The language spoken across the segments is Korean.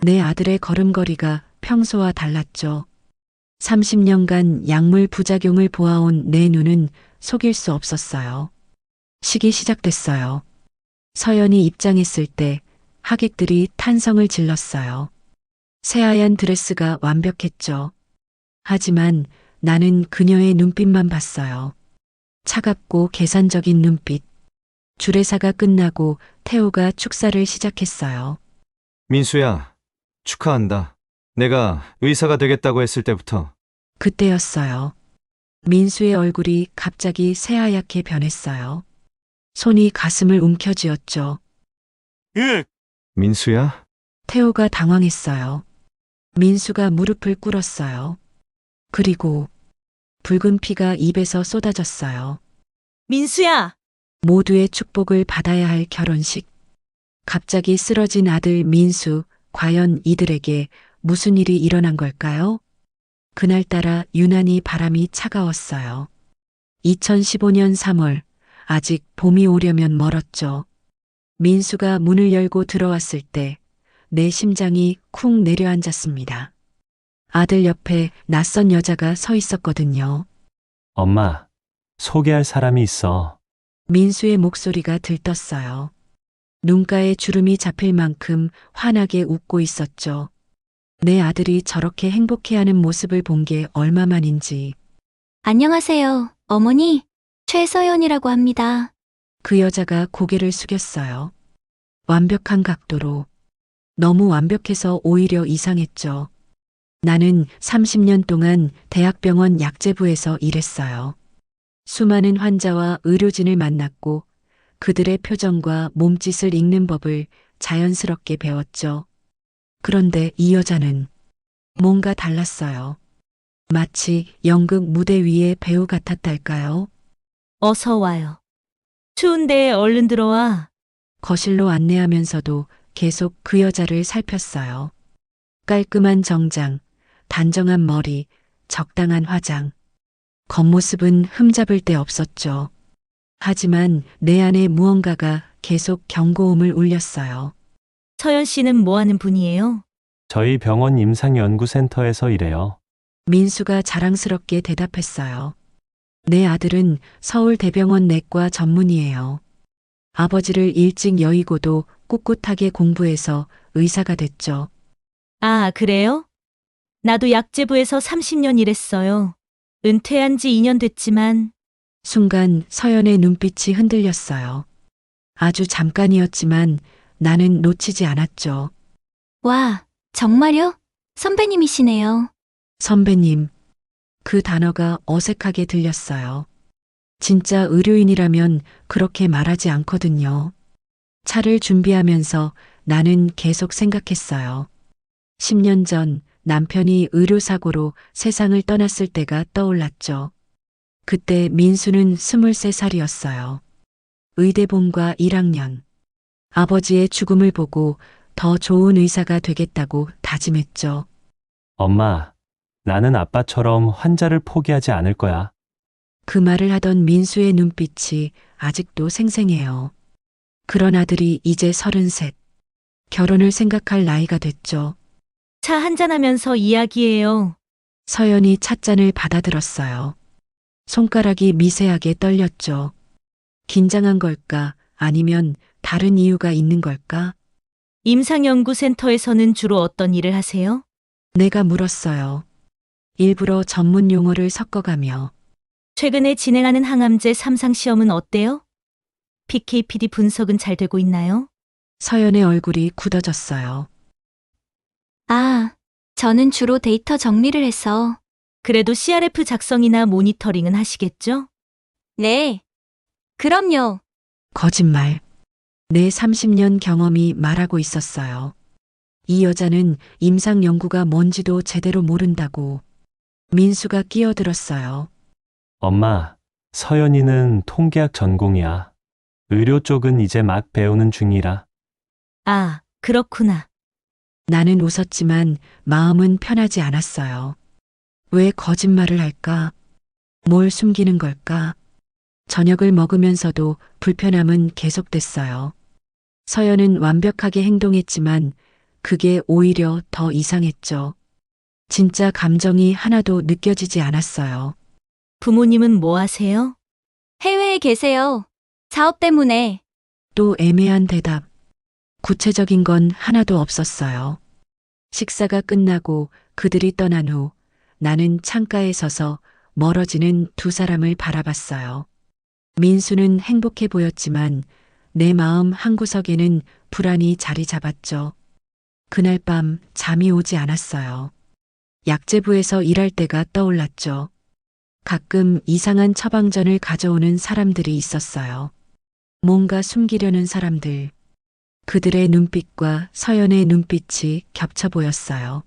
내 아들의 걸음걸이가 평소와 달랐죠. 30년간 약물 부작용을 보아온 내 눈은 속일 수 없었어요. 시기 시작됐어요. 서연이 입장했을 때 하객들이 탄성을 질렀어요. 새하얀 드레스가 완벽했죠. 하지만 나는 그녀의 눈빛만 봤어요. 차갑고 계산적인 눈빛. 주례사가 끝나고 태호가 축사를 시작했어요. 민수야, 축하한다. 내가 의사가 되겠다고 했을 때부터 그때였어요. 민수의 얼굴이 갑자기 새하얗게 변했어요. 손이 가슴을 움켜쥐었죠. 민수야? 태호가 당황했어요. 민수가 무릎을 꿇었어요. 그리고 붉은 피가 입에서 쏟아졌어요. 민수야! 모두의 축복을 받아야 할 결혼식. 갑자기 쓰러진 아들 민수, 과연 이들에게 무슨 일이 일어난 걸까요? 그날따라 유난히 바람이 차가웠어요. 2015년 3월, 아직 봄이 오려면 멀었죠. 민수가 문을 열고 들어왔을 때 내 심장이 쿵 내려앉았습니다. 아들 옆에 낯선 여자가 서 있었거든요. 엄마, 소개할 사람이 있어. 민수의 목소리가 들떴어요. 눈가에 주름이 잡힐 만큼 환하게 웃고 있었죠. 내 아들이 저렇게 행복해하는 모습을 본 게 얼마만인지. 안녕하세요, 어머니. 최서연이라고 합니다. 그 여자가 고개를 숙였어요. 완벽한 각도로. 너무 완벽해서 오히려 이상했죠. 나는 30년 동안 대학병원 약제부에서 일했어요. 수많은 환자와 의료진을 만났고 그들의 표정과 몸짓을 읽는 법을 자연스럽게 배웠죠. 그런데 이 여자는 뭔가 달랐어요. 마치 연극 무대 위의 배우 같았달까요? 어서 와요. 추운데 얼른 들어와. 거실로 안내하면서도 계속 그 여자를 살폈어요. 깔끔한 정장, 단정한 머리, 적당한 화장. 겉모습은 흠잡을 데 없었죠. 하지만 내 안에 무언가가 계속 경고음을 울렸어요. 서연 씨는 뭐 하는 분이에요? 저희 병원 임상연구센터에서 일해요. 민수가 자랑스럽게 대답했어요. 내 아들은 서울대병원 내과 전문의예요. 아버지를 일찍 여의고도 꿋꿋하게 공부해서 의사가 됐죠. 아, 그래요? 나도 약제부에서 30년 일했어요. 은퇴한 지 2년 됐지만 순간 서연의 눈빛이 흔들렸어요. 아주 잠깐이었지만 나는 놓치지 않았죠. 와, 정말요? 선배님이시네요. 선배님. 그 단어가 어색하게 들렸어요. 진짜 의료인이라면 그렇게 말하지 않거든요. 차를 준비하면서 나는 계속 생각했어요. 10년 전 남편이 의료사고로 세상을 떠났을 때가 떠올랐죠. 그때 민수는 23살이었어요. 의대본과 1학년. 아버지의 죽음을 보고 더 좋은 의사가 되겠다고 다짐했죠. 엄마, 나는 아빠처럼 환자를 포기하지 않을 거야. 그 말을 하던 민수의 눈빛이 아직도 생생해요. 그런 아들이 이제 33. 결혼을 생각할 나이가 됐죠. 차 한잔하면서 이야기해요. 서연이 찻잔을 받아들었어요. 손가락이 미세하게 떨렸죠. 긴장한 걸까? 아니면 다른 이유가 있는 걸까? 임상연구센터에서는 주로 어떤 일을 하세요? 내가 물었어요. 일부러 전문 용어를 섞어가며. 최근에 진행하는 항암제 3상 시험은 어때요? PKPD 분석은 잘 되고 있나요? 서연의 얼굴이 굳어졌어요. 아, 저는 주로 데이터 정리를 해서. 그래도 CRF 작성이나 모니터링은 하시겠죠? 네. 그럼요. 거짓말. 내 30년 경험이 말하고 있었어요. 이 여자는 임상 연구가 뭔지도 제대로 모른다고. 민수가 끼어들었어요. 엄마, 서연이는 통계학 전공이야. 의료 쪽은 이제 막 배우는 중이라. 아, 그렇구나. 나는 웃었지만 마음은 편하지 않았어요. 왜 거짓말을 할까? 뭘 숨기는 걸까? 저녁을 먹으면서도 불편함은 계속됐어요. 서연은 완벽하게 행동했지만 그게 오히려 더 이상했죠. 진짜 감정이 하나도 느껴지지 않았어요. 부모님은 뭐 하세요? 해외에 계세요. 사업 때문에. 또 애매한 대답. 구체적인 건 하나도 없었어요. 식사가 끝나고 그들이 떠난 후 나는 창가에 서서 멀어지는 두 사람을 바라봤어요. 민수는 행복해 보였지만 내 마음 한구석에는 불안이 자리 잡았죠. 그날 밤 잠이 오지 않았어요. 약재부에서 일할 때가 떠올랐죠. 가끔 이상한 처방전을 가져오는 사람들이 있었어요. 뭔가 숨기려는 사람들. 그들의 눈빛과 서연의 눈빛이 겹쳐 보였어요.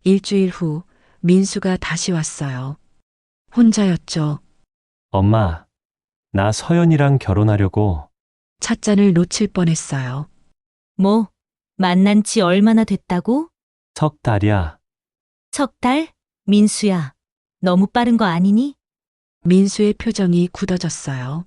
일주일 후 민수가 다시 왔어요. 혼자였죠. 엄마, 나 서연이랑 결혼하려고. 찻잔을 놓칠 뻔했어요. 뭐, 만난 지 얼마나 됐다고? 석 달이야. 석 달? 민수야, 너무 빠른 거 아니니? 민수의 표정이 굳어졌어요.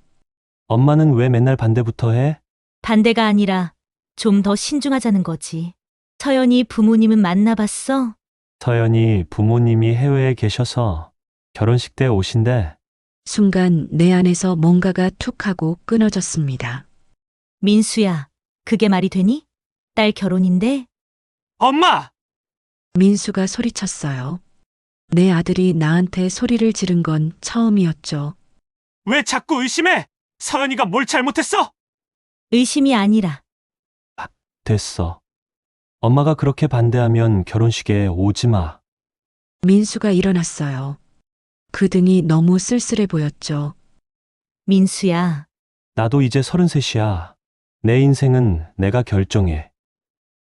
엄마는 왜 맨날 반대부터 해? 반대가 아니라 좀 더 신중하자는 거지. 서연이 부모님은 만나봤어? 서연이 부모님이 해외에 계셔서 결혼식 때 오신대. 순간 내 안에서 뭔가가 툭 하고 끊어졌습니다. 민수야, 그게 말이 되니? 딸 결혼인데? 엄마! 민수가 소리쳤어요. 내 아들이 나한테 소리를 지른 건 처음이었죠. 왜 자꾸 의심해? 서연이가 뭘 잘못했어? 의심이 아니라 됐어. 엄마가 그렇게 반대하면 결혼식에 오지 마. 민수가 일어났어요. 그 등이 너무 쓸쓸해 보였죠. 민수야, 나도 이제 33이야. 내 인생은 내가 결정해.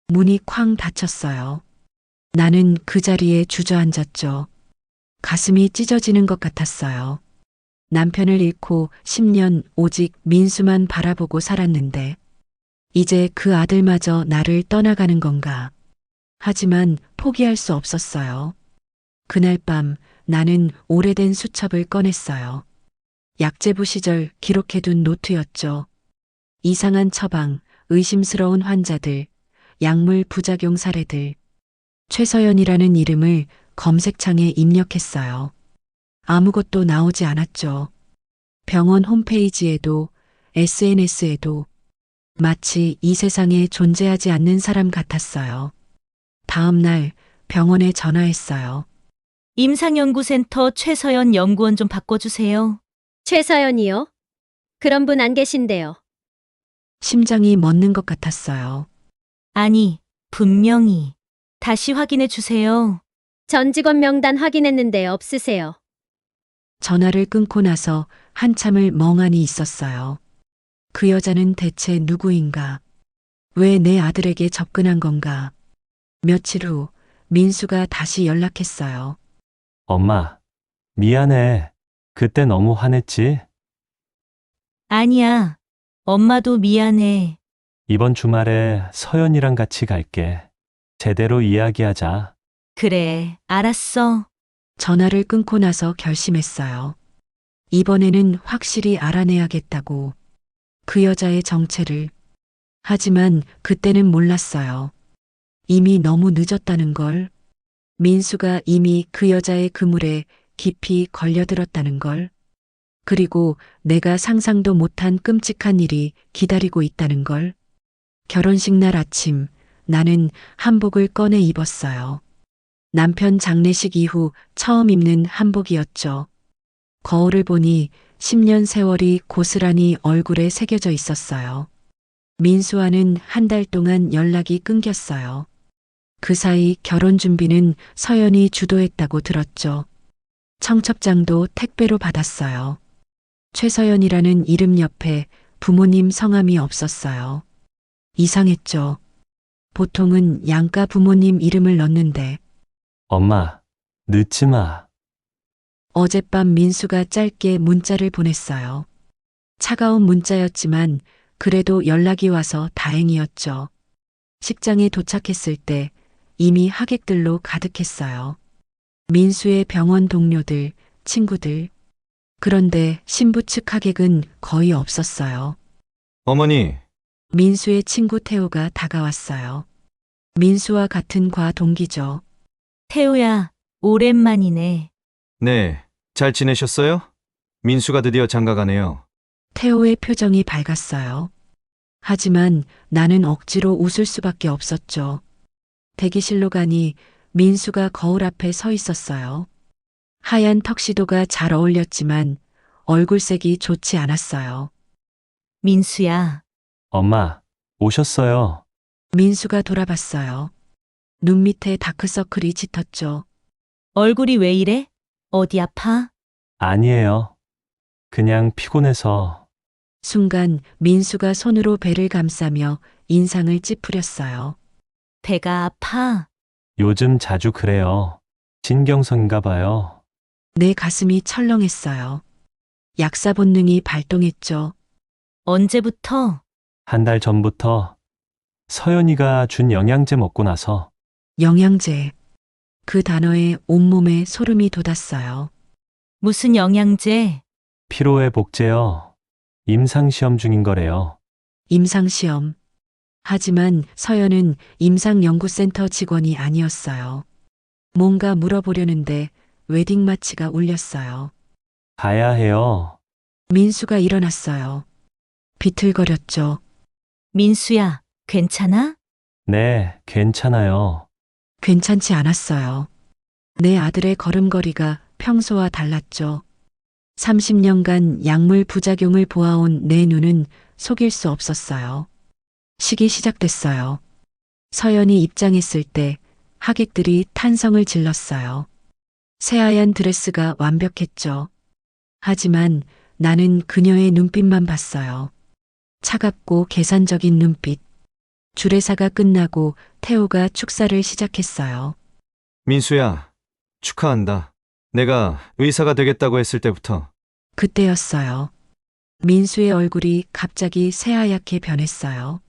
문이 쾅 닫혔어요. 나는 그 자리에 주저앉았죠. 가슴이 찢어지는 것 같았어요. 남편을 잃고 10년 오직 민수만 바라보고 살았는데 이제 그 아들마저 나를 떠나가는 건가. 하지만 포기할 수 없었어요. 그날 밤 나는 오래된 수첩을 꺼냈어요. 약재부 시절 기록해둔 노트였죠. 이상한 처방, 의심스러운 환자들, 약물 부작용 사례들. 최서연이라는 이름을 검색창에 입력했어요. 아무것도 나오지 않았죠. 병원 홈페이지에도 SNS에도 마치 이 세상에 존재하지 않는 사람 같았어요. 다음 날 병원에 전화했어요. 임상연구센터 최서연 연구원 좀 바꿔주세요. 최서연이요? 그런 분 안 계신데요. 심장이 멎는 것 같았어요. 아니, 분명히. 다시 확인해 주세요. 전 직원 명단 확인했는데 없으세요. 전화를 끊고 나서 한참을 멍하니 있었어요. 그 여자는 대체 누구인가? 왜 내 아들에게 접근한 건가? 며칠 후 민수가 다시 연락했어요. 엄마, 미안해. 그때 너무 화냈지? 아니야. 엄마도 미안해. 이번 주말에 서연이랑 같이 갈게. 제대로 이야기하자. 그래, 알았어. 전화를 끊고 나서 결심했어요. 이번에는 확실히 알아내야겠다고. 그 여자의 정체를. 하지만 그때는 몰랐어요. 이미 너무 늦었다는 걸. 민수가 이미 그 여자의 그물에 깊이 걸려들었다는 걸. 그리고 내가 상상도 못한 끔찍한 일이 기다리고 있다는 걸. 결혼식 날 아침 나는 한복을 꺼내 입었어요. 남편 장례식 이후 처음 입는 한복이었죠. 거울을 보니 10년 세월이 고스란히 얼굴에 새겨져 있었어요. 민수와는 한 달 동안 연락이 끊겼어요. 그 사이 결혼 준비는 서연이 주도했다고 들었죠. 청첩장도 택배로 받았어요. 최서연이라는 이름 옆에 부모님 성함이 없었어요. 이상했죠. 보통은 양가 부모님 이름을 넣는데 엄마, 늦지 마. 어젯밤 민수가 짧게 문자를 보냈어요. 차가운 문자였지만 그래도 연락이 와서 다행이었죠. 식장에 도착했을 때 이미 하객들로 가득했어요. 민수의 병원 동료들, 친구들. 그런데 신부 측 하객은 거의 없었어요. 어머니, 민수의 친구 태호가 다가왔어요. 민수와 같은 과 동기죠. 태우야, 오랜만이네. 네, 잘 지내셨어요? 민수가 드디어 장가가네요. 태호의 표정이 밝았어요. 하지만 나는 억지로 웃을 수밖에 없었죠. 대기실로 가니 민수가 거울 앞에 서 있었어요. 하얀 턱시도가 잘 어울렸지만 얼굴색이 좋지 않았어요. 민수야, 엄마, 오셨어요. 민수가 돌아봤어요. 눈 밑에 다크서클이 짙었죠. 얼굴이 왜 이래? 어디 아파? 아니에요. 그냥 피곤해서. 순간 민수가 손으로 배를 감싸며 인상을 찌푸렸어요. 배가 아파. 요즘 자주 그래요. 신경성인가 봐요. 내 가슴이 철렁했어요. 약사 본능이 발동했죠. 언제부터? 한 달 전부터 서연이가 준 영양제 먹고 나서 영양제. 그 단어에 온몸에 소름이 돋았어요. 무슨 영양제? 피로회 복제요. 임상시험 중인 거래요. 임상시험. 하지만 서연은 임상연구센터 직원이 아니었어요. 뭔가 물어보려는데 웨딩마치가 울렸어요. 가야 해요. 민수가 일어났어요. 비틀거렸죠. 민수야, 괜찮아? 네, 괜찮아요. 괜찮지 않았어요. 내 아들의 걸음걸이가 평소와 달랐죠. 30년간 약물 부작용을 보아온 내 눈은 속일 수 없었어요. 시기 시작됐어요. 서연이 입장했을 때 하객들이 탄성을 질렀어요. 새하얀 드레스가 완벽했죠. 하지만 나는 그녀의 눈빛만 봤어요. 차갑고 계산적인 눈빛. 주례사가 끝나고 태호가 축사를 시작했어요. 민수야, 축하한다. 내가 의사가 되겠다고 했을 때부터 그때였어요. 민수의 얼굴이 갑자기 새하얗게 변했어요.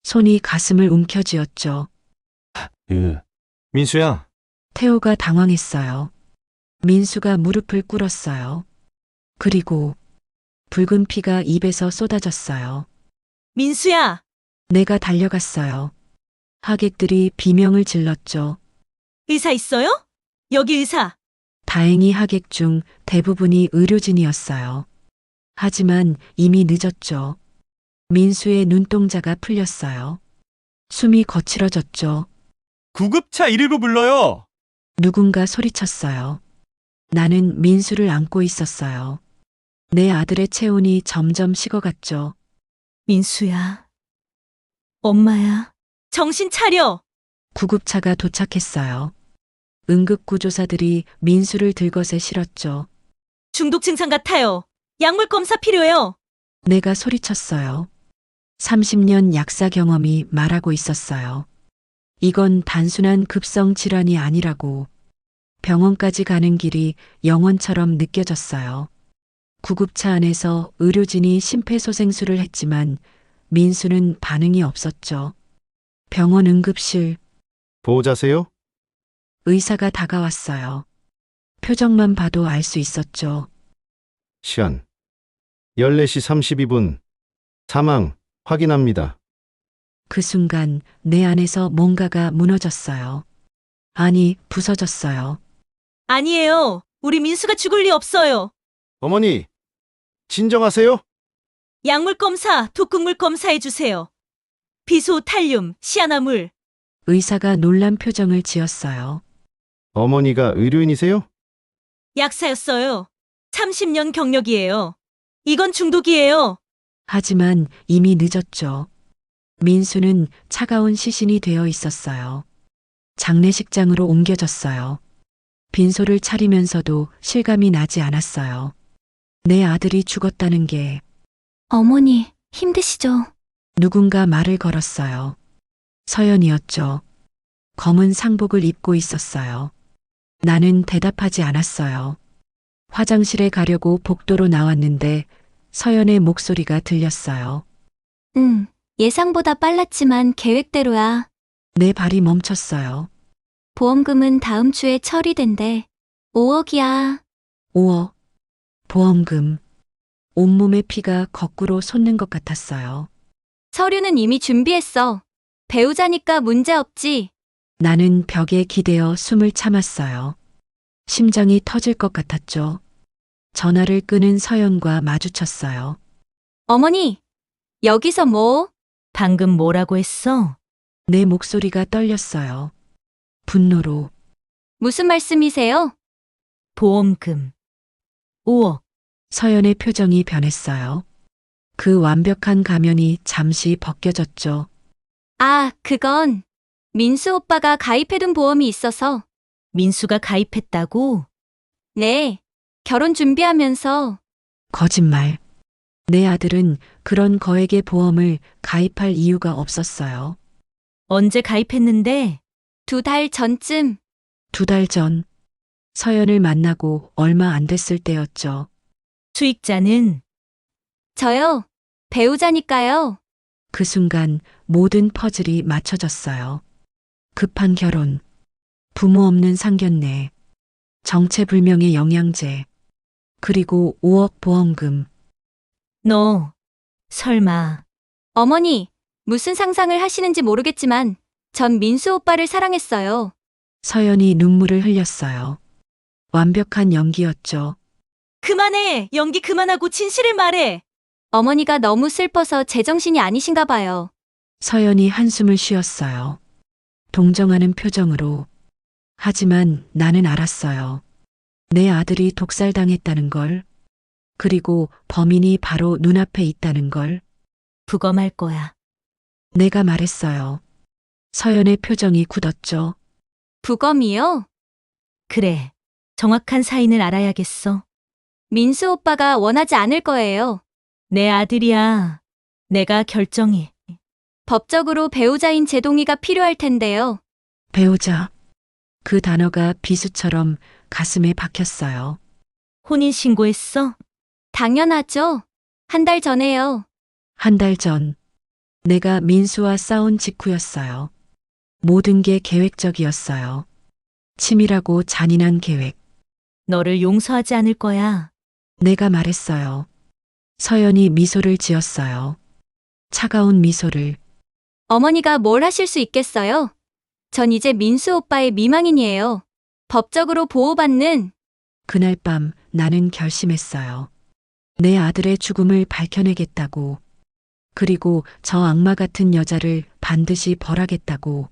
손이 가슴을 움켜쥐었죠. 민수야, 태호가 당황했어요. 민수가 무릎을 꿇었어요. 그리고 붉은 피가 입에서 쏟아졌어요. 민수야! 내가 달려갔어요. 하객들이 비명을 질렀죠. 의사 있어요? 여기 의사! 다행히 하객 중 대부분이 의료진이었어요. 하지만 이미 늦었죠. 민수의 눈동자가 풀렸어요. 숨이 거칠어졌죠. 구급차 119 불러요. 누군가 소리쳤어요. 나는 민수를 안고 있었어요. 내 아들의 체온이 점점 식어갔죠. 민수야. 엄마야. 정신 차려! 구급차가 도착했어요. 응급구조사들이 민수를 들것에 실었죠. 중독 증상 같아요. 약물 검사 필요해요. 내가 소리쳤어요. 30년 약사 경험이 말하고 있었어요. 이건 단순한 급성 질환이 아니라고. 병원까지 가는 길이 영원처럼 느껴졌어요. 구급차 안에서 의료진이 심폐소생술을 했지만 민수는 반응이 없었죠. 병원 응급실, 보호자세요? 의사가 다가왔어요. 표정만 봐도 알 수 있었죠. 시간 14시 32분. 사망 확인합니다. 그 순간 내 안에서 뭔가가 무너졌어요. 아니, 부서졌어요. 아니에요. 우리 민수가 죽을 리 없어요. 어머니, 진정하세요. 약물 검사, 독극물 검사해 주세요. 비소, 탈륨, 시아나물. 의사가 놀란 표정을 지었어요. 어머니가 의료인이세요? 약사였어요. 30년 경력이에요. 이건 중독이에요. 하지만 이미 늦었죠. 민수는 차가운 시신이 되어 있었어요. 장례식장으로 옮겨졌어요. 빈소를 차리면서도 실감이 나지 않았어요. 내 아들이 죽었다는 게 어머니, 힘드시죠? 누군가 말을 걸었어요. 서연이었죠. 검은 상복을 입고 있었어요. 나는 대답하지 않았어요. 화장실에 가려고 복도로 나왔는데 서연의 목소리가 들렸어요. 예상보다 빨랐지만 계획대로야. 내 발이 멈췄어요. 보험금은 다음 주에 처리된대. 5억이야. 5억. 보험금. 온몸의 피가 거꾸로 솟는 것 같았어요. 서류는 이미 준비했어. 배우자니까 문제 없지. 나는 벽에 기대어 숨을 참았어요. 심장이 터질 것 같았죠. 전화를 끄는 서연과 마주쳤어요. 어머니, 여기서 뭐? 방금 뭐라고 했어? 내 목소리가 떨렸어요. 분노로. 무슨 말씀이세요? 보험금. 5억. 서연의 표정이 변했어요. 그 완벽한 가면이 잠시 벗겨졌죠. 아, 그건 민수 오빠가 가입해둔 보험이 있어서. 민수가 가입했다고? 네, 결혼 준비하면서. 거짓말. 내 아들은 그런 거액의 보험을 가입할 이유가 없었어요. 언제 가입했는데? 2달 전쯤. 2달 전 서연을 만나고 얼마 안 됐을 때였죠. 수익자는? 저요, 배우자니까요. 그 순간 모든 퍼즐이 맞춰졌어요. 급한 결혼, 부모 없는 상견례, 정체불명의 영양제, 그리고 5억 보험금. 너, 설마. 어머니, 무슨 상상을 하시는지 모르겠지만 전 민수 오빠를 사랑했어요. 서연이 눈물을 흘렸어요. 완벽한 연기였죠. 그만해! 연기 그만하고 진실을 말해! 어머니가 너무 슬퍼서 제정신이 아니신가 봐요. 서연이 한숨을 쉬었어요. 동정하는 표정으로. 하지만 나는 알았어요. 내 아들이 독살당했다는 걸. 그리고 범인이 바로 눈앞에 있다는 걸. 부검할 거야. 내가 말했어요. 서연의 표정이 굳었죠. 부검이요? 그래. 정확한 사인을 알아야겠어. 민수 오빠가 원하지 않을 거예요. 내 아들이야. 내가 결정해. 법적으로 배우자인 제 동의가 필요할 텐데요. 배우자. 그 단어가 비수처럼 가슴에 박혔어요. 혼인신고했어? 당연하죠. 1달 전에요. 1달 전. 내가 민수와 싸운 직후였어요. 모든 게 계획적이었어요. 치밀하고 잔인한 계획. 너를 용서하지 않을 거야. 내가 말했어요. 서연이 미소를 지었어요. 차가운 미소를. 어머니가 뭘 하실 수 있겠어요? 전 이제 민수 오빠의 미망인이에요. 법적으로 보호받는. 그날 밤 나는 결심했어요. 내 아들의 죽음을 밝혀내겠다고. 그리고 저 악마 같은 여자를 반드시 벌하겠다고.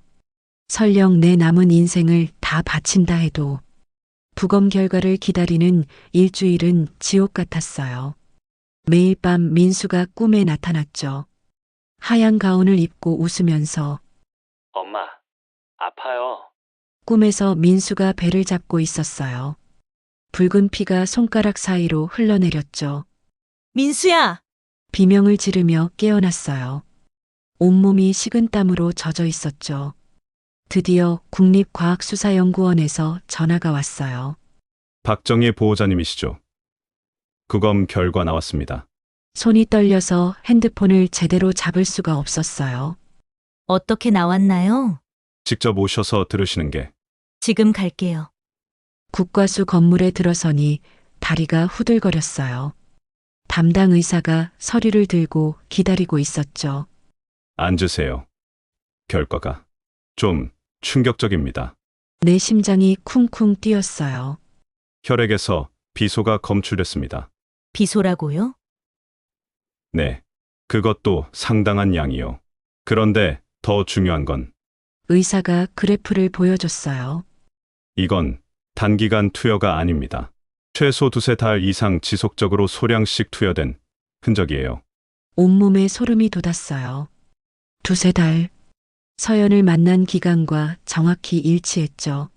설령 내 남은 인생을 다 바친다 해도. 부검 결과를 기다리는 일주일은 지옥 같았어요. 매일 밤 민수가 꿈에 나타났죠. 하얀 가운을 입고 웃으면서. 엄마, 아파요. 꿈에서 민수가 배를 잡고 있었어요. 붉은 피가 손가락 사이로 흘러내렸죠. 민수야! 비명을 지르며 깨어났어요. 온몸이 식은땀으로 젖어 있었죠. 드디어 국립과학수사연구원에서 전화가 왔어요. 박정희 보호자님이시죠? 구검 결과 나왔습니다. 손이 떨려서 핸드폰을 제대로 잡을 수가 없었어요. 어떻게 나왔나요? 직접 오셔서 들으시는 게. 지금 갈게요. 국과수 건물에 들어서니 다리가 후들거렸어요. 담당 의사가 서류를 들고 기다리고 있었죠. 앉으세요. 결과가 좀 충격적입니다. 내 심장이 쿵쿵 뛰었어요. 혈액에서 비소가 검출됐습니다. 비소라고요? 네. 그것도 상당한 양이요. 그런데 더 중요한 건 의사가 그래프를 보여줬어요. 이건 단기간 투여가 아닙니다. 최소 2~3달 이상 지속적으로 소량씩 투여된 흔적이에요. 온몸에 소름이 돋았어요. 2~3달. 서연을 만난 기간과 정확히 일치했죠.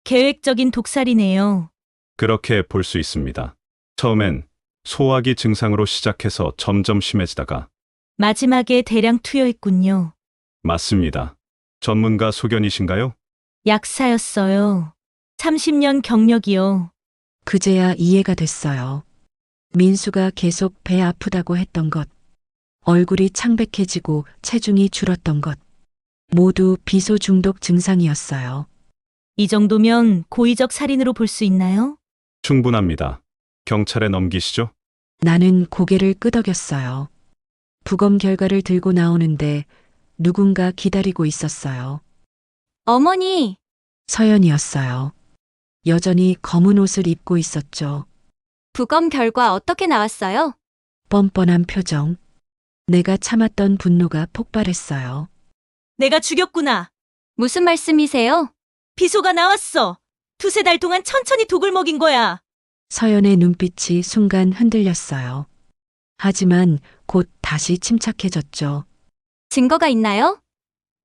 계획적인 독살이네요. 그렇게 볼 수 있습니다. 처음엔 소화기 증상으로 시작해서 점점 심해지다가 마지막에 대량 투여했군요. 맞습니다. 전문가 소견이신가요? 약사였어요. 30년 경력이요. 그제야 이해가 됐어요. 민수가 계속 배 아프다고 했던 것, 얼굴이 창백해지고 체중이 줄었던 것, 모두 비소 중독 증상이었어요. 이 정도면 고의적 살인으로 볼 수 있나요? 충분합니다. 경찰에 넘기시죠? 나는 고개를 끄덕였어요. 부검 결과를 들고 나오는데 누군가 기다리고 있었어요. 어머니, 서연이었어요. 여전히 검은 옷을 입고 있었죠. 부검 결과 어떻게 나왔어요? 뻔뻔한 표정. 내가 참았던 분노가 폭발했어요. 내가 죽였구나. 무슨 말씀이세요? 비소가 나왔어. 두세 달 동안 천천히 독을 먹인 거야. 서연의 눈빛이 순간 흔들렸어요. 하지만 곧 다시 침착해졌죠. 증거가 있나요?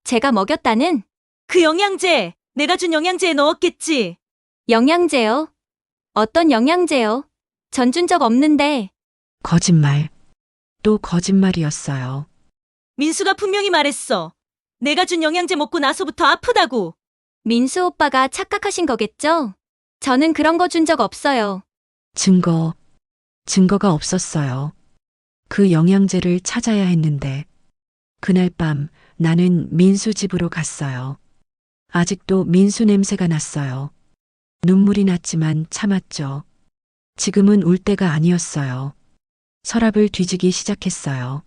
제가 먹였다는 그 영양제, 내가 준 영양제에 넣었겠지. 영양제요? 어떤 영양제요? 전 준 적 없는데. 거짓말. 또 거짓말이었어요. 민수가 분명히 말했어. 내가 준 영양제 먹고 나서부터 아프다고. 민수 오빠가 착각하신 거겠죠? 저는 그런 거 준 적 없어요. 증거가 없었어요. 그 영양제를 찾아야 했는데. 그날 밤 나는 민수 집으로 갔어요. 아직도 민수 냄새가 났어요. 눈물이 났지만 참았죠. 지금은 울 때가 아니었어요. 서랍을 뒤지기 시작했어요.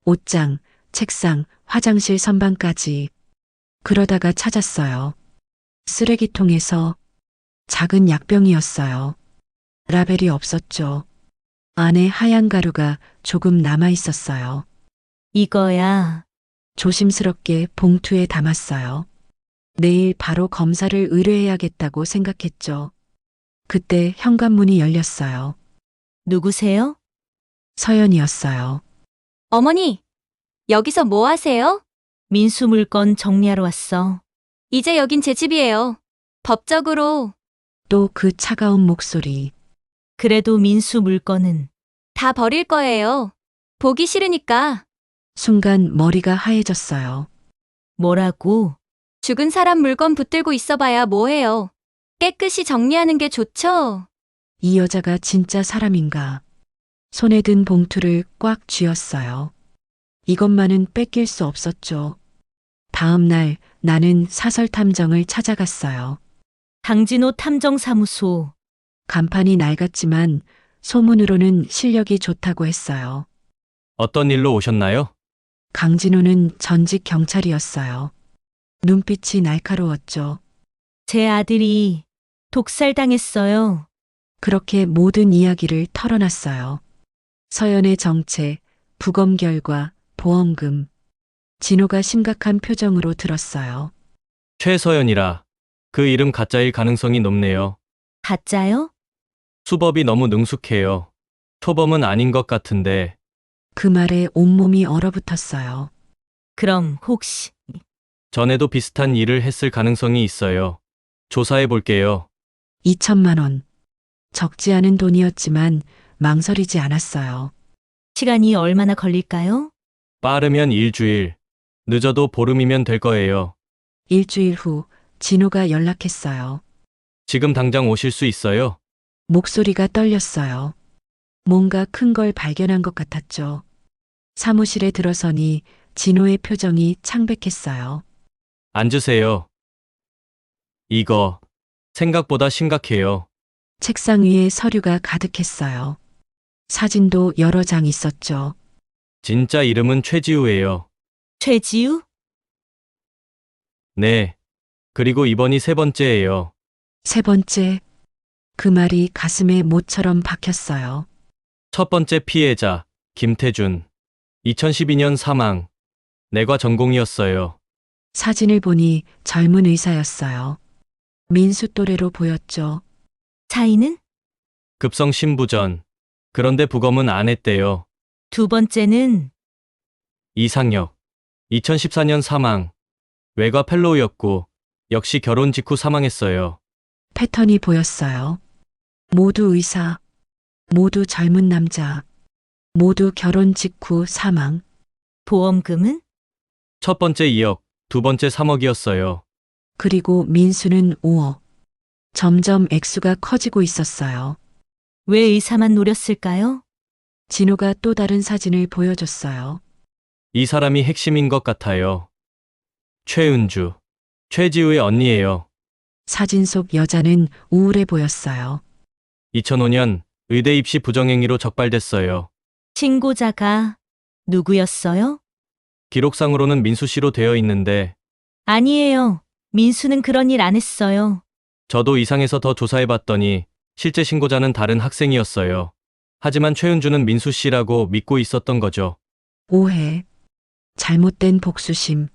옷장, 책상, 화장실 선반까지. 그러다가 찾았어요. 쓰레기통에서 작은 약병이었어요. 라벨이 없었죠. 안에 하얀 가루가 조금 남아 있었어요. 이거야. 조심스럽게 봉투에 담았어요. 내일 바로 검사를 의뢰해야겠다고 생각했죠. 그때 현관문이 열렸어요. 누구세요? 서연이었어요. 어머니, 여기서 뭐 하세요? 민수 물건 정리하러 왔어. 이제 여긴 제 집이에요. 법적으로 또 그 차가운 목소리. 그래도 민수 물건은 다 버릴 거예요. 보기 싫으니까. 순간 머리가 하얘졌어요. 뭐라고? 죽은 사람 물건 붙들고 있어봐야 뭐해요. 깨끗이 정리하는 게 좋죠? 이 여자가 진짜 사람인가. 손에 든 봉투를 꽉 쥐었어요. 이것만은 뺏길 수 없었죠. 다음 날 나는 사설 탐정을 찾아갔어요. 강진호 탐정사무소. 간판이 낡았지만 소문으로는 실력이 좋다고 했어요. 어떤 일로 오셨나요? 강진호는 전직 경찰이었어요. 눈빛이 날카로웠죠. 제 아들이 독살당했어요. 그렇게 모든 이야기를 털어놨어요. 서연의 정체, 부검 결과, 보험금. 진호가 심각한 표정으로 들었어요. 최서연이라. 그 이름 가짜일 가능성이 높네요. 가짜요? 수법이 너무 능숙해요. 초범은 아닌 것 같은데 그 말에 온몸이 얼어붙었어요. 그럼 혹시 전에도 비슷한 일을 했을 가능성이 있어요. 조사해 볼게요. 2천만 원. 적지 않은 돈이었지만 망설이지 않았어요. 시간이 얼마나 걸릴까요? 빠르면 일주일, 늦어도 보름이면 될 거예요. 일주일 후 진호가 연락했어요. 지금 당장 오실 수 있어요? 목소리가 떨렸어요. 뭔가 큰 걸 발견한 것 같았죠. 사무실에 들어서니 진호의 표정이 창백했어요. 앉으세요. 이거 생각보다 심각해요. 책상 위에 서류가 가득했어요. 사진도 여러 장 있었죠. 진짜 이름은 최지우예요. 최지우? 네. 그리고 이번이 세 번째예요. 세 번째. 그 말이 가슴에 못처럼 박혔어요. 첫 번째 피해자, 김태준. 2012년 사망. 내과 전공이었어요. 사진을 보니 젊은 의사였어요. 민수 또래로 보였죠. 차이는? 급성 신부전. 그런데 부검은 안 했대요. 두 번째는 이상혁. 2014년 사망. 외과 펠로우였고 역시 결혼 직후 사망했어요. 패턴이 보였어요. 모두 의사, 모두 젊은 남자, 모두 결혼 직후 사망. 보험금은? 첫 번째 2억, 두 번째 3억이었어요. 그리고 민수는 5억. 점점 액수가 커지고 있었어요. 왜 의사만 노렸을까요? 진호가 또 다른 사진을 보여줬어요. 이 사람이 핵심인 것 같아요. 최은주. 최지우의 언니예요. 사진 속 여자는 우울해 보였어요. 2005년 의대 입시 부정행위로 적발됐어요. 신고자가 누구였어요? 기록상으로는 민수 씨로 되어 있는데 아니에요. 민수는 그런 일 안 했어요. 저도 이상해서 더 조사해봤더니 실제 신고자는 다른 학생이었어요. 하지만 최은주는 민수 씨라고 믿고 있었던 거죠. 오해. 잘못된 복수심.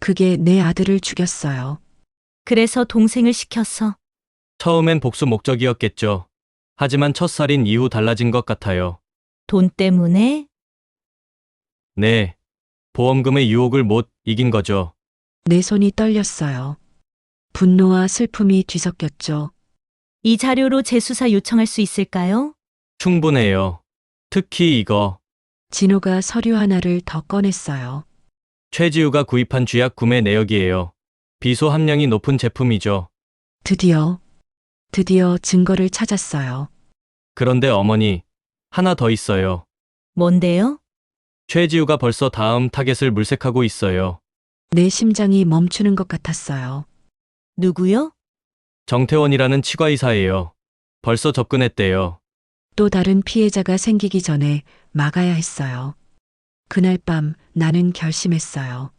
그게 내 아들을 죽였어요. 그래서 동생을 시켜서 처음엔 복수 목적이었겠죠. 하지만 첫 살인 이후 달라진 것 같아요. 돈 때문에? 네. 보험금의 유혹을 못 이긴 거죠. 내 손이 떨렸어요. 분노와 슬픔이 뒤섞였죠. 이 자료로 재수사 요청할 수 있을까요? 충분해요. 특히 이거. 진호가 서류 하나를 더 꺼냈어요. 최지우가 구입한 쥐약 구매 내역이에요. 비소 함량이 높은 제품이죠. 드디어 증거를 찾았어요. 그런데 어머니, 하나 더 있어요. 뭔데요? 최지우가 벌써 다음 타겟을 물색하고 있어요. 내 심장이 멈추는 것 같았어요. 누구요? 정태원이라는 치과의사예요. 벌써 접근했대요. 또 다른 피해자가 생기기 전에 막아야 했어요. 그날 밤 나는 결심했어요.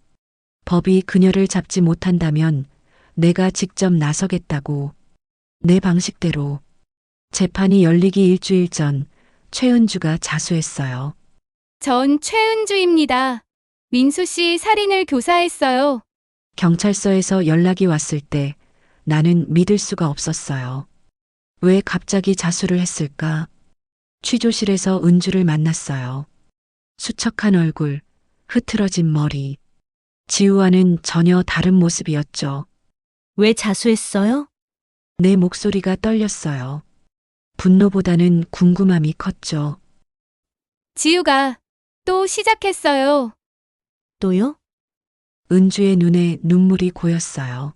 법이 그녀를 잡지 못한다면 내가 직접 나서겠다고. 내 방식대로. 재판이 열리기 일주일 전 최은주가 자수했어요. 전 최은주입니다. 민수 씨 살인을 교사했어요. 경찰서에서 연락이 왔을 때 나는 믿을 수가 없었어요. 왜 갑자기 자수를 했을까? 취조실에서 은주를 만났어요. 수척한 얼굴, 흐트러진 머리. 지우와는 전혀 다른 모습이었죠. 왜 자수했어요? 내 목소리가 떨렸어요. 분노보다는 궁금함이 컸죠. 지우가 또 시작했어요. 또요? 은주의 눈에 눈물이 고였어요.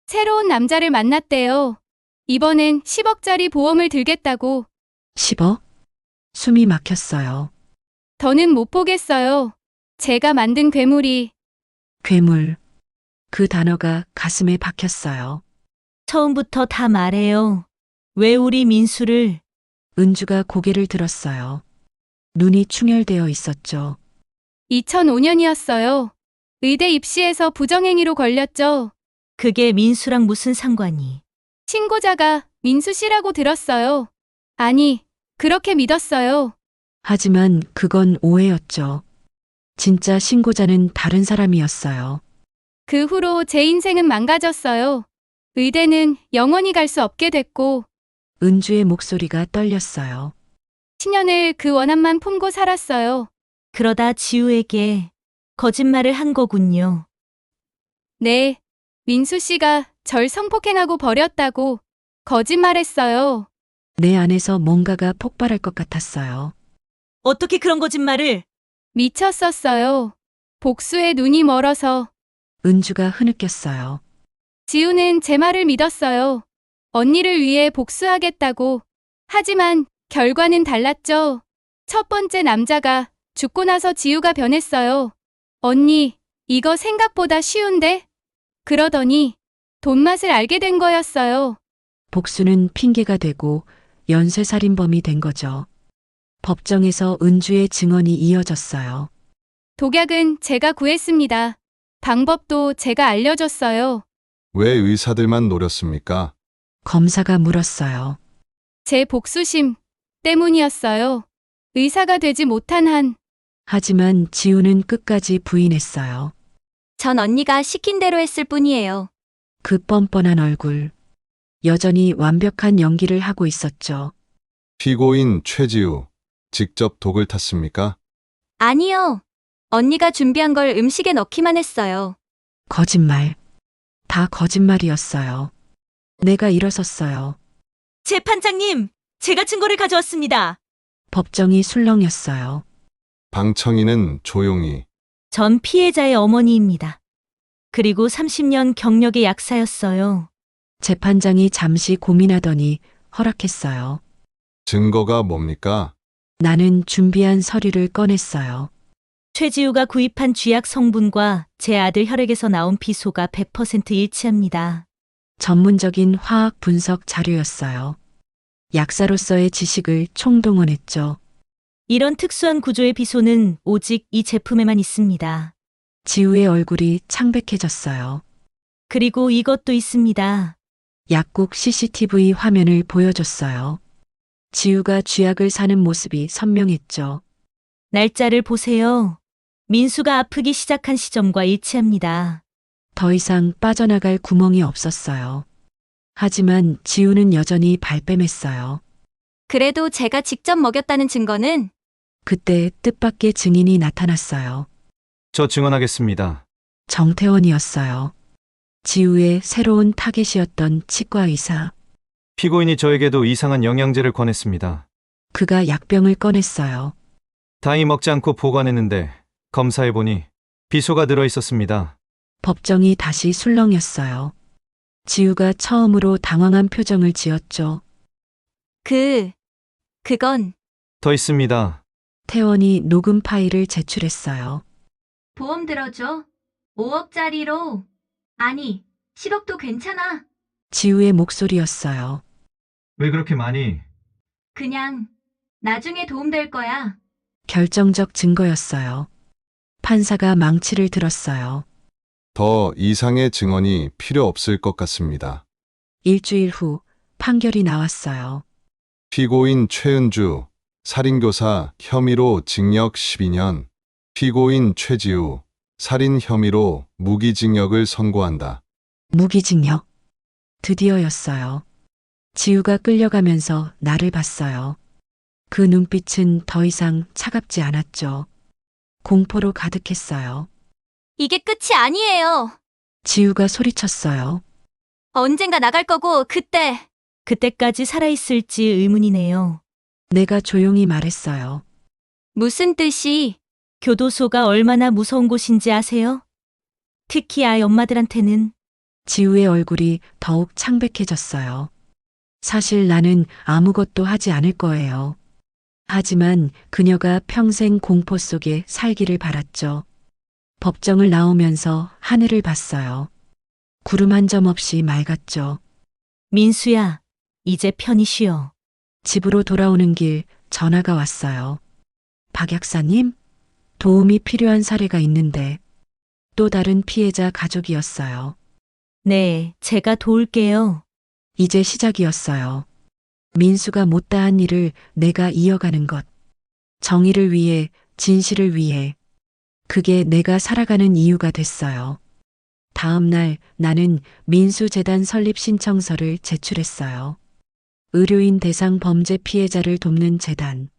새로운 남자를 만났대요. 이번엔 10억짜리 보험을 들겠다고. 10억? 숨이 막혔어요. 더는 못 보겠어요. 제가 만든 괴물이. 괴물. 그 단어가 가슴에 박혔어요. 처음부터 다 말해요. 왜 우리 민수를? 은주가 고개를 들었어요. 눈이 충혈되어 있었죠. 2005년이었어요. 의대 입시에서 부정행위로 걸렸죠. 그게 민수랑 무슨 상관이? 신고자가 민수 씨라고 들었어요. 아니, 그렇게 믿었어요. 하지만 그건 오해였죠. 진짜 신고자는 다른 사람이었어요. 그 후로 제 인생은 망가졌어요. 의대는 영원히 갈 수 없게 됐고, 은주의 목소리가 떨렸어요. 10년을 그 원한만 품고 살았어요. 그러다 지우에게 거짓말을 한 거군요. 네, 민수 씨가 절 성폭행하고 버렸다고 거짓말했어요. 내 안에서 뭔가가 폭발할 것 같았어요. 어떻게 그런 거짓말을? 미쳤었어요. 복수에 눈이 멀어서. 은주가 흐느꼈어요. 지우는 제 말을 믿었어요. 언니를 위해 복수하겠다고. 하지만 결과는 달랐죠. 첫 번째 남자가 죽고 나서 지우가 변했어요. 언니, 이거 생각보다 쉬운데? 그러더니 돈 맛을 알게 된 거였어요. 복수는 핑계가 되고 연쇄살인범이 된 거죠. 법정에서 은주의 증언이 이어졌어요. 독약은 제가 구했습니다. 방법도 제가 알려줬어요. 왜 의사들만 노렸습니까? 검사가 물었어요. 제 복수심 때문이었어요. 의사가 되지 못한 한. 하지만 지우는 끝까지 부인했어요. 전 언니가 시킨 대로 했을 뿐이에요. 그 뻔뻔한 얼굴. 여전히 완벽한 연기를 하고 있었죠. 피고인 최지우, 직접 독을 탔습니까? 아니요. 언니가 준비한 걸 음식에 넣기만 했어요. 거짓말. 다 거짓말이었어요. 내가 일어섰어요. 재판장님, 제가 증거를 가져왔습니다. 법정이 술렁였어요. 방청인은 조용히. 전 피해자의 어머니입니다. 그리고 30년 경력의 약사였어요. 재판장이 잠시 고민하더니 허락했어요. 증거가 뭡니까? 나는 준비한 서류를 꺼냈어요. 최지우가 구입한 쥐약 성분과 제 아들 혈액에서 나온 비소가 100% 일치합니다. 전문적인 화학 분석 자료였어요. 약사로서의 지식을 총동원했죠. 이런 특수한 구조의 비소는 오직 이 제품에만 있습니다. 지우의 얼굴이 창백해졌어요. 그리고 이것도 있습니다. 약국 CCTV 화면을 보여줬어요. 지우가 쥐약을 사는 모습이 선명했죠. 날짜를 보세요. 민수가 아프기 시작한 시점과 일치합니다. 더 이상 빠져나갈 구멍이 없었어요. 하지만 지우는 여전히 발뺌했어요. 그래도 제가 직접 먹였다는 증거는? 그때 뜻밖의 증인이 나타났어요. 저 증언하겠습니다. 정태원이었어요. 지우의 새로운 타겟이었던 치과 의사. 피고인이 저에게도 이상한 영양제를 권했습니다. 그가 약병을 꺼냈어요. 다행히 먹지 않고 보관했는데 검사해보니 비소가 들어있었습니다. 법정이 다시 술렁였어요. 지우가 처음으로 당황한 표정을 지었죠. 그건 더 있습니다. 태원이 녹음 파일을 제출했어요. 보험 들어줘. 5억짜리로. 아니, 10억도 괜찮아. 지우의 목소리였어요. 왜 그렇게 많이? 그냥 나중에 도움될 거야. 결정적 증거였어요. 판사가 망치를 들었어요. 더 이상의 증언이 필요 없을 것 같습니다. 일주일 후 판결이 나왔어요. 피고인 최은주, 살인교사 혐의로 징역 12년, 피고인 최지우, 살인 혐의로 무기징역을 선고한다. 무기징역. 드디어였어요. 지우가 끌려가면서 나를 봤어요. 그 눈빛은 더 이상 차갑지 않았죠. 공포로 가득했어요. 이게 끝이 아니에요. 지우가 소리쳤어요. 언젠가 나갈 거고 그때까지 살아있을지 의문이네요. 내가 조용히 말했어요. 무슨 뜻이? 교도소가 얼마나 무서운 곳인지 아세요? 특히 아이 엄마들한테는. 지우의 얼굴이 더욱 창백해졌어요. 사실 나는 아무것도 하지 않을 거예요. 하지만 그녀가 평생 공포 속에 살기를 바랐죠. 법정을 나오면서 하늘을 봤어요. 구름 한 점 없이 맑았죠. 민수야, 이제 편히 쉬어. 집으로 돌아오는 길 전화가 왔어요. 박 약사님, 도움이 필요한 사례가 있는데 또 다른 피해자 가족이었어요. 네, 제가 도울게요. 이제 시작이었어요. 민수가 못다한 일을 내가 이어가는 것. 정의를 위해, 진실을 위해. 그게 내가 살아가는 이유가 됐어요. 다음 날 나는 민수재단 설립 신청서를 제출했어요. 의료인 대상 범죄 피해자를 돕는 재단.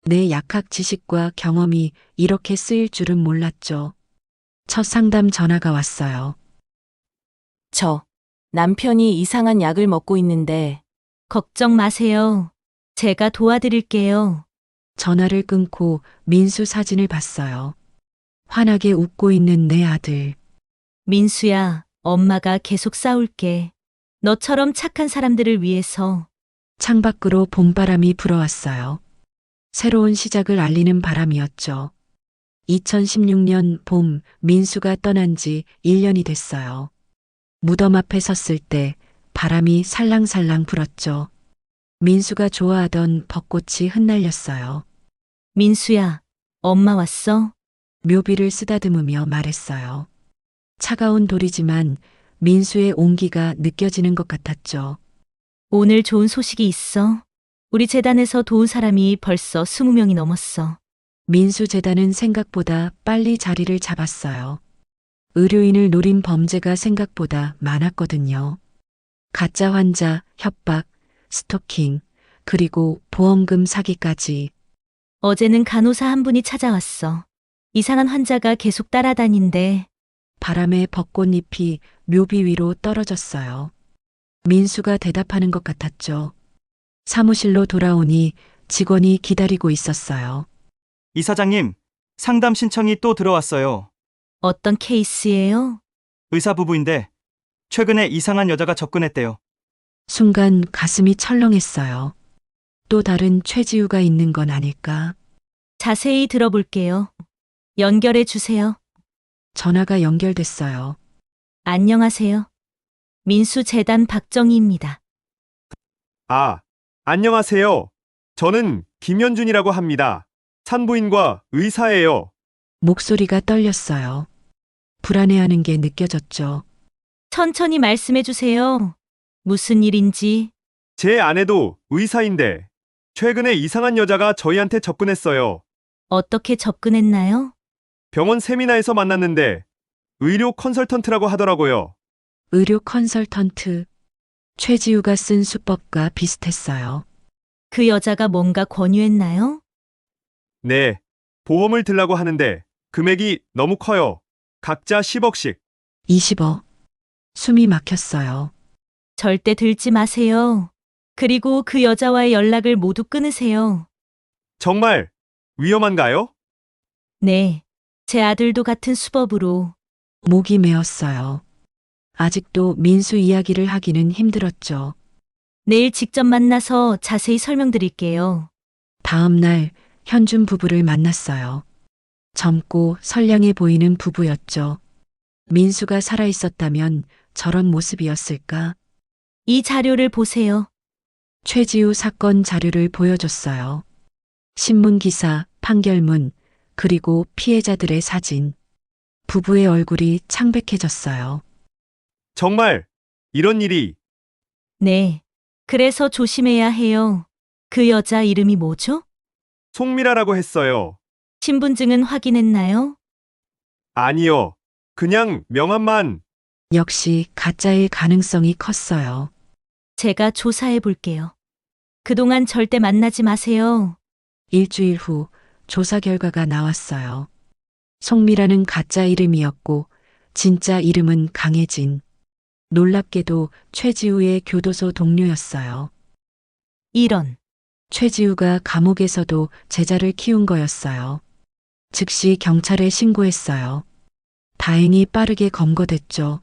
내 약학 지식과 경험이 이렇게 쓰일 줄은 몰랐죠. 첫 상담 전화가 왔어요. 남편이 이상한 약을 먹고 있는데 걱정 마세요. 제가 도와드릴게요. 전화를 끊고 민수 사진을 봤어요. 환하게 웃고 있는 내 아들. 민수야, 엄마가 계속 싸울게. 너처럼 착한 사람들을 위해서. 창밖으로 봄바람이 불어왔어요. 새로운 시작을 알리는 바람이었죠. 2016년 봄 민수가 떠난 지 1년이 됐어요. 무덤 앞에 섰을 때 바람이 살랑살랑 불었죠. 민수가 좋아하던 벚꽃이 흩날렸어요. 민수야, 엄마 왔어? 묘비를 쓰다듬으며 말했어요. 차가운 돌이지만 민수의 온기가 느껴지는 것 같았죠. 오늘 좋은 소식이 있어. 우리 재단에서 도운 사람이 벌써 20명이 넘었어. 민수재단은 생각보다 빨리 자리를 잡았어요. 의료인을 노린 범죄가 생각보다 많았거든요. 가짜 환자, 협박, 스토킹, 그리고 보험금 사기까지. 어제는 간호사 한 분이 찾아왔어. 이상한 환자가 계속 따라다닌대. 바람에 벚꽃잎이 묘비 위로 떨어졌어요. 민수가 대답하는 것 같았죠. 사무실로 돌아오니 직원이 기다리고 있었어요. 이사장님, 상담 신청이 또 들어왔어요. 어떤 케이스예요? 의사 부부인데 최근에 이상한 여자가 접근했대요. 순간 가슴이 철렁했어요. 또 다른 최지우가 있는 건 아닐까? 자세히 들어볼게요. 연결해 주세요. 전화가 연결됐어요. 안녕하세요. 민수재단 박정희입니다. 안녕하세요. 저는 김현준이라고 합니다. 산부인과 의사예요. 목소리가 떨렸어요. 불안해하는 게 느껴졌죠. 천천히 말씀해 주세요. 무슨 일인지. 제 아내도 의사인데 최근에 이상한 여자가 저희한테 접근했어요. 어떻게 접근했나요? 병원 세미나에서 만났는데 의료 컨설턴트라고 하더라고요. 의료 컨설턴트. 최지우가 쓴 수법과 비슷했어요. 그 여자가 뭔가 권유했나요? 네, 보험을 들라고 하는데 금액이 너무 커요. 각자 10억씩. 20억. 숨이 막혔어요. 절대 들지 마세요. 그리고 그 여자와의 연락을 모두 끊으세요. 정말 위험한가요? 네. 제 아들도 같은 수법으로. 목이 메었어요. 아직도 민수 이야기를 하기는 힘들었죠. 내일 직접 만나서 자세히 설명드릴게요. 다음 날 현준 부부를 만났어요. 젊고 선량해 보이는 부부였죠. 민수가 살아있었다면 저런 모습이었을까? 이 자료를 보세요. 최지우 사건 자료를 보여줬어요. 신문 기사, 판결문, 그리고 피해자들의 사진. 부부의 얼굴이 창백해졌어요. 정말 이런 일이. 네. 그래서 조심해야 해요. 그 여자 이름이 뭐죠? 송미라라고 했어요. 신분증은 확인했나요? 아니요. 그냥 명함만. 역시 가짜일 가능성이 컸어요. 제가 조사해 볼게요. 그동안 절대 만나지 마세요. 일주일 후 조사 결과가 나왔어요. 송미라는 가짜 이름이었고 진짜 이름은 강혜진. 놀랍게도 최지우의 교도소 동료였어요. 이런. 최지우가 감옥에서도 제자를 키운 거였어요. 즉시 경찰에 신고했어요. 다행히 빠르게 검거됐죠.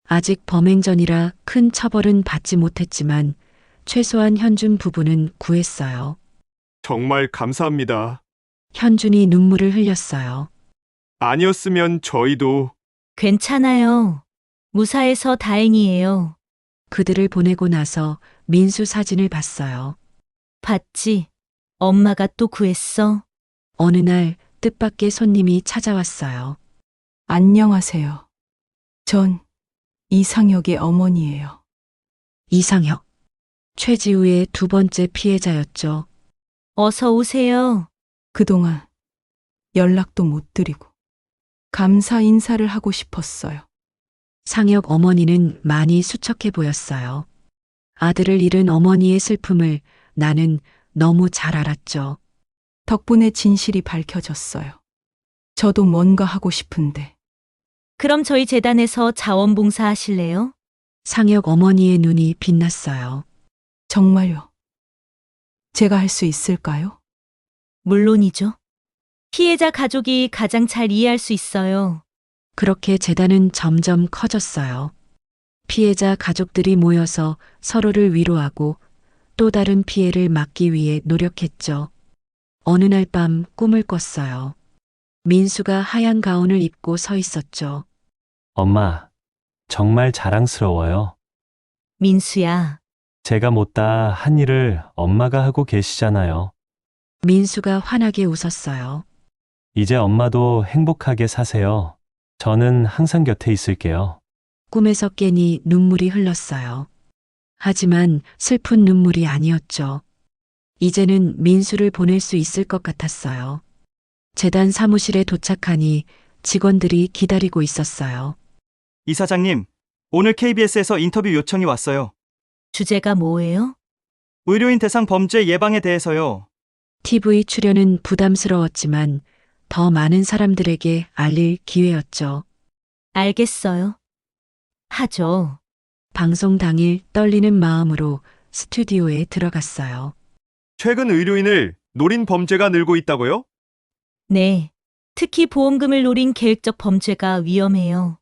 아직 범행 전이라 큰 처벌은 받지 못했지만 최소한 현준 부부는 구했어요. 정말 감사합니다. 현준이 눈물을 흘렸어요. 아니었으면 저희도. 괜찮아요. 무사해서 다행이에요. 그들을 보내고 나서 민수 사진을 봤어요. 봤지? 엄마가 또 구했어. 어느 날 뜻밖의 손님이 찾아왔어요. 안녕하세요. 전 이상혁의 어머니예요. 이상혁. 최지우의 두 번째 피해자였죠. 어서 오세요. 그동안 연락도 못 드리고 감사 인사를 하고 싶었어요. 상혁 어머니는 많이 수척해 보였어요. 아들을 잃은 어머니의 슬픔을 나는 너무 잘 알았죠. 덕분에 진실이 밝혀졌어요. 저도 뭔가 하고 싶은데. 그럼 저희 재단에서 자원봉사 하실래요? 상혁 어머니의 눈이 빛났어요. 정말요? 제가 할 수 있을까요? 물론이죠. 피해자 가족이 가장 잘 이해할 수 있어요. 그렇게 재단은 점점 커졌어요. 피해자 가족들이 모여서 서로를 위로하고 또 다른 피해를 막기 위해 노력했죠. 어느 날 밤 꿈을 꿨어요. 민수가 하얀 가운을 입고 서 있었죠. 엄마, 정말 자랑스러워요. 민수야. 제가 못다 한 일을 엄마가 하고 계시잖아요. 민수가 환하게 웃었어요. 이제 엄마도 행복하게 사세요. 저는 항상 곁에 있을게요. 꿈에서 깨니 눈물이 흘렀어요. 하지만 슬픈 눈물이 아니었죠. 이제는 민수를 보낼 수 있을 것 같았어요. 재단 사무실에 도착하니 직원들이 기다리고 있었어요. 이사장님, 오늘 KBS에서 인터뷰 요청이 왔어요. 주제가 뭐예요? 의료인 대상 범죄 예방에 대해서요. TV 출연은 부담스러웠지만 더 많은 사람들에게 알릴 기회였죠. 알겠어요. 하죠. 방송 당일 떨리는 마음으로 스튜디오에 들어갔어요. 최근 의료인을 노린 범죄가 늘고 있다고요? 네. 특히 보험금을 노린 계획적 범죄가 위험해요.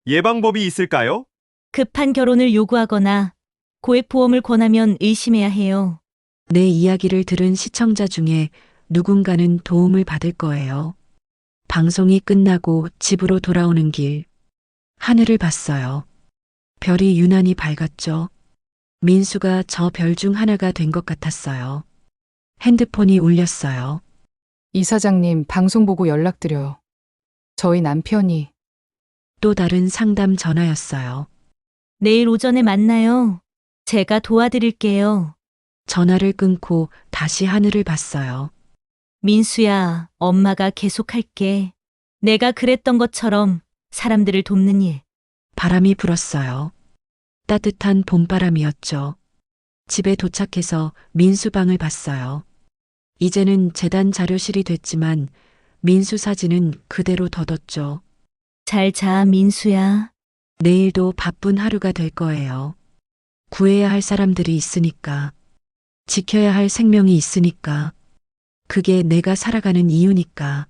예방법이 있을까요? 급한 결혼을 요구하거나 고액 보험을 권하면 의심해야 해요. 내 이야기를 들은 시청자 중에 누군가는 도움을 받을 거예요. 방송이 끝나고 집으로 돌아오는 길, 하늘을 봤어요. 별이 유난히 밝았죠. 민수가 저 별 중 하나가 된 것 같았어요. 핸드폰이 울렸어요. 이사장님, 방송 보고 연락드려요. 저희 남편이 또 다른 상담 전화였어요. 내일 오전에 만나요. 제가 도와드릴게요. 전화를 끊고 다시 하늘을 봤어요. 민수야, 엄마가 계속할게. 내가 그랬던 것처럼 사람들을 돕는 일. 바람이 불었어요. 따뜻한 봄바람이었죠. 집에 도착해서 민수 방을 봤어요. 이제는 재단 자료실이 됐지만 민수 사진은 그대로 뒀었죠. 잘 자, 민수야. 내일도 바쁜 하루가 될 거예요. 구해야 할 사람들이 있으니까. 지켜야 할 생명이 있으니까. 그게 내가 살아가는 이유니까.